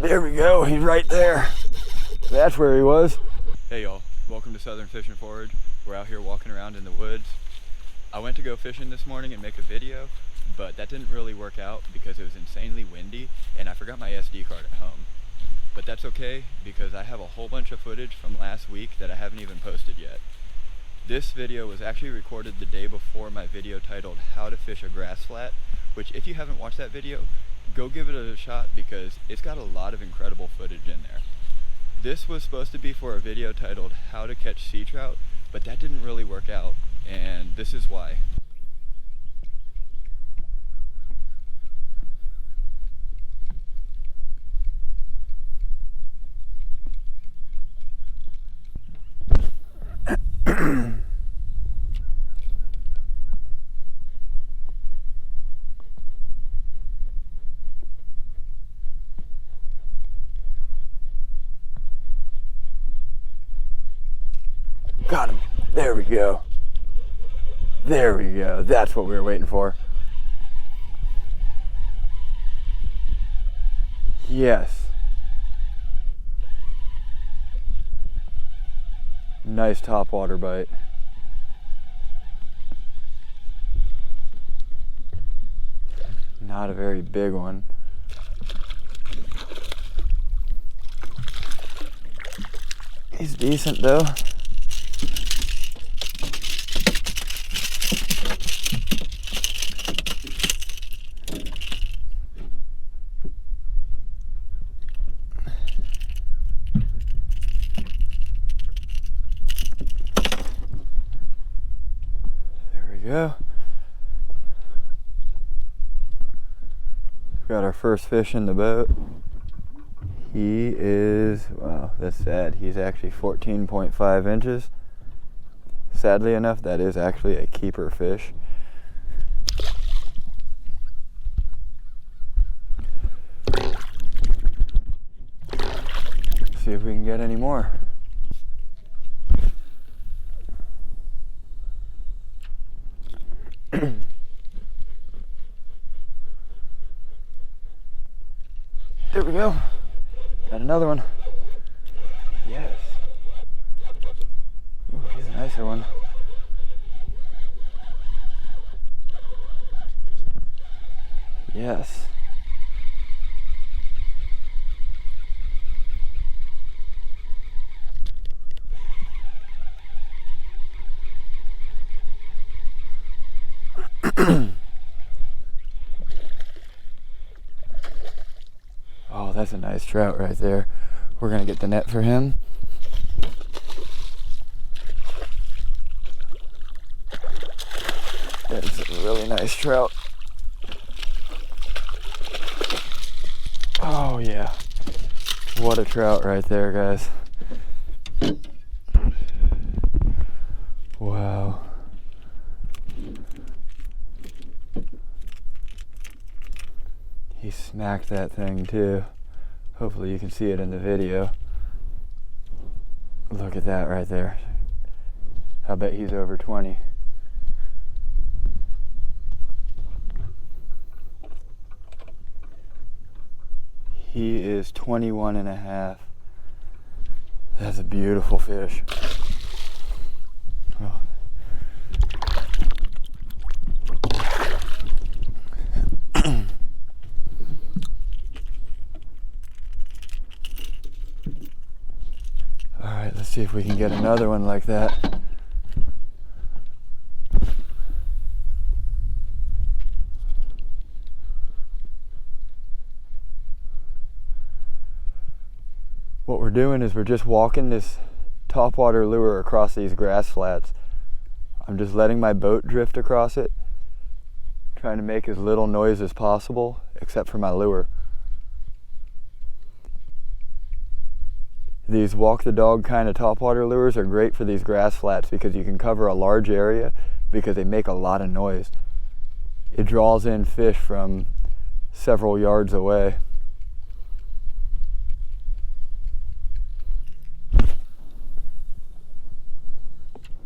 There we go, he's right there. That's where he was. Hey y'all, welcome to Southern Fishing Forward. We're out here walking around in the woods. I went to go fishing this morning and make a video, but that didn't really work out because it was insanely windy and I forgot my SD card at home. But that's okay because I have a whole bunch of footage from last week that I haven't even posted yet. This video was actually recorded the day before my video titled How to Fish a Grass Flat, which if you haven't watched that video, go give it a shot because it's got a lot of incredible footage in there. This was supposed to be for a video titled How to Catch Sea Trout, but that didn't really work out, and this is why. Got him. There we go. There we go. That's what we were waiting for. Yes. Nice topwater bite. Not a very big one. He's decent though. Yeah. Got our first fish in the boat. He is, wow, that's sad. He's actually 14.5 inches. Sadly enough, that is actually a keeper fish. See if we can get any more. There we go. Got another one. Yes. Ooh, he's a nicer one. Yes. Oh, that's a nice trout right there. We're gonna get the net for him. That's a really nice trout. Oh yeah. What a trout right there, guys. Wow. He smacked that thing too. Hopefully you can see it in the video. Look at that right there. I bet he's over 20. He is 21 and a half. That's a beautiful fish. Oh. Alright, let's see if we can get another one like that. What we're doing is we're just walking this topwater lure across these grass flats. I'm just letting my boat drift across it, trying to make as little noise as possible, except for my lure. These walk the dog kind of topwater lures are great for these grass flats because you can cover a large area because they make a lot of noise. It draws in fish from several yards away.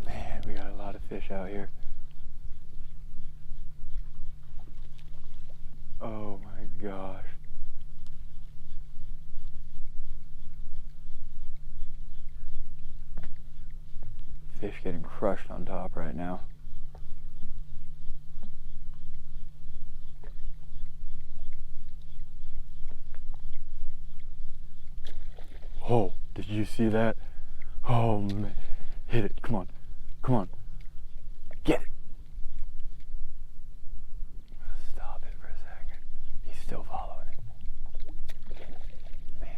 Man, we got a lot of fish out here. Oh my gosh. Fish getting crushed on top right now. Oh, did you see that? Oh man, hit it, come on, come on, get it. Stop it for a second. He's still following it. Man,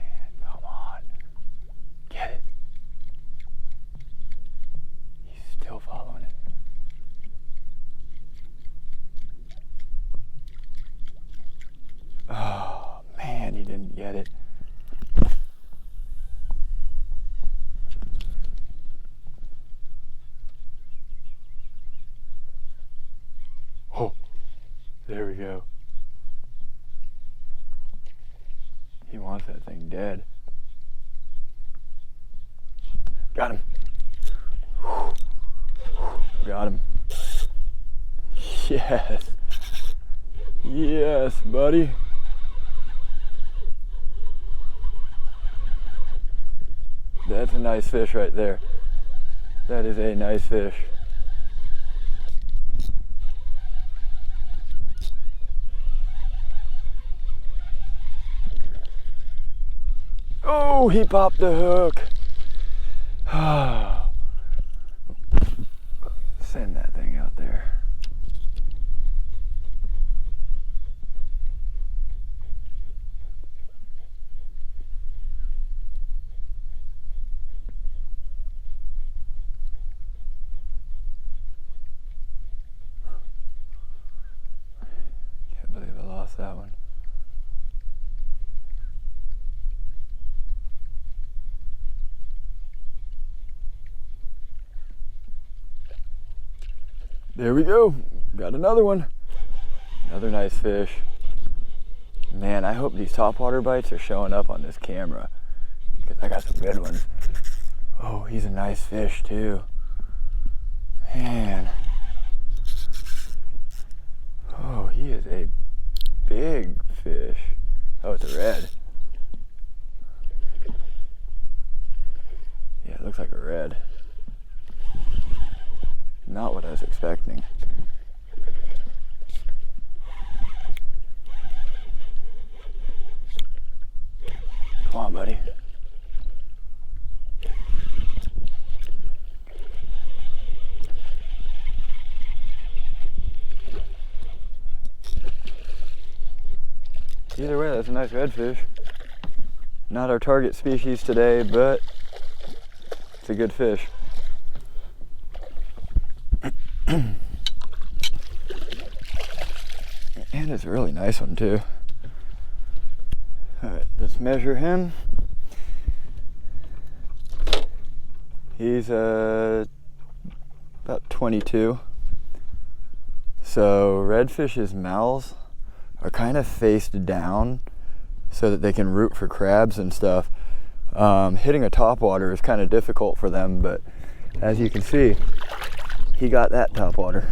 come on, get it. He's still following it. Oh man, he didn't get it. Oh, there we go. He wants that thing dead. Got him. Got him. Yes. Yes, buddy. That's a nice fish right there. That is a nice fish. Oh, he popped the hook. Send that thing out there. Can't believe I lost that one. There we go. Got another one. Another nice fish. Man, I hope these topwater bites are showing up on this camera because I got some good ones. Oh, he's a nice fish too. Man. Oh, he is a big fish. Oh, it's a red. Yeah, it looks like a red. Not what I was expecting. Come on, buddy. Either way, that's a nice redfish. Not our target species today, but it's a good fish. And it's a really nice one too. Alright, let's measure him. He's about 22. So redfish's mouths are kind of faced down so that they can root for crabs and stuff. Hitting a topwater is kind of difficult for them, but as you can see, he got that topwater.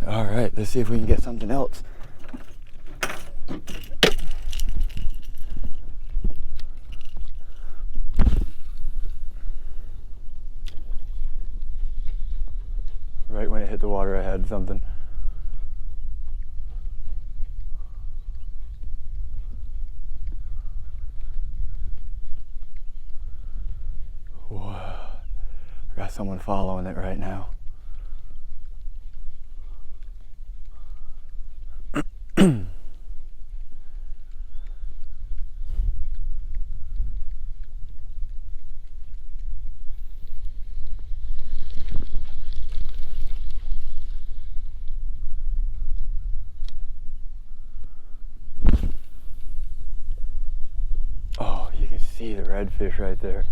All right, let's see if we can get something else. Right when it hit the water, I had something. Whoa, I got someone following it right now. Oh, you can see the redfish right there.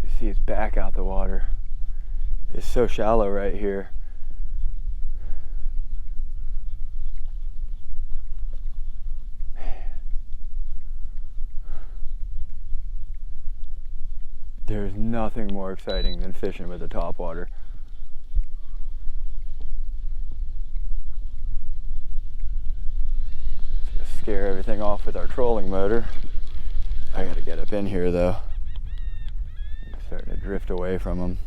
You see his back out the water. It's so shallow right here. There's nothing more exciting than fishing with a topwater. Let's scare everything off with our trolling motor. I gotta get up in here though. Starting to drift away from him.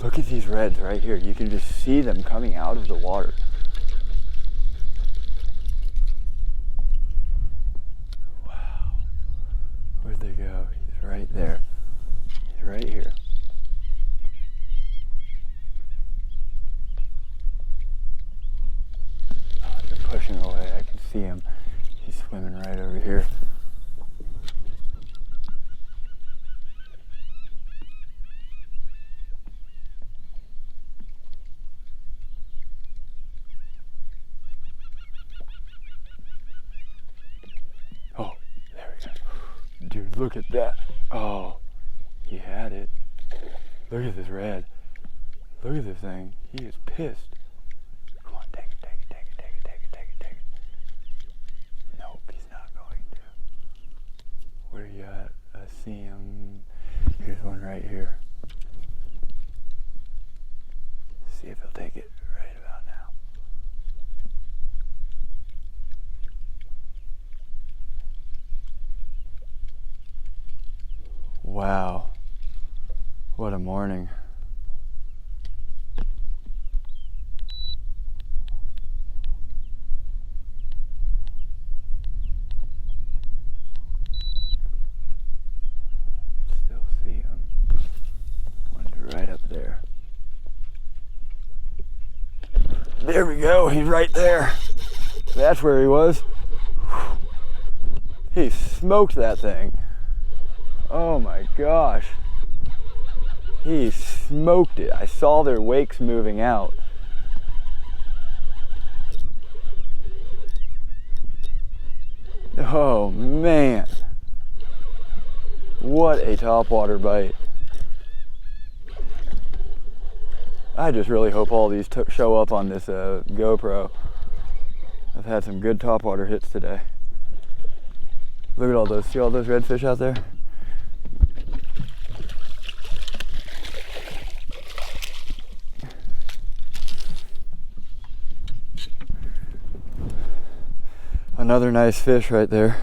Look at these reds right here. You can just see them coming out of the water. Wow. Where'd they go? He's right there. He's right here. Oh, they're pushing away. I can see him. He's swimming right over here. Dude, look at that. Oh, he had it. Look at this red. Look at this thing. He is pissed. Come on, take it, take it, take it, take it, take it, take it, take it. Nope, he's not going to. Where are you at? I see him. Here's one right here. See if he'll take it right about now. Wow, what a morning. Still see him. One's right up there. There we go, he's right there. That's where he was. He smoked that thing. Oh my gosh. He smoked it. I saw their wakes moving out. Oh man. What a topwater bite. I just really hope all these show up on this GoPro. I've had some good topwater hits today. Look at all those, see all those redfish out there? Another nice fish right there.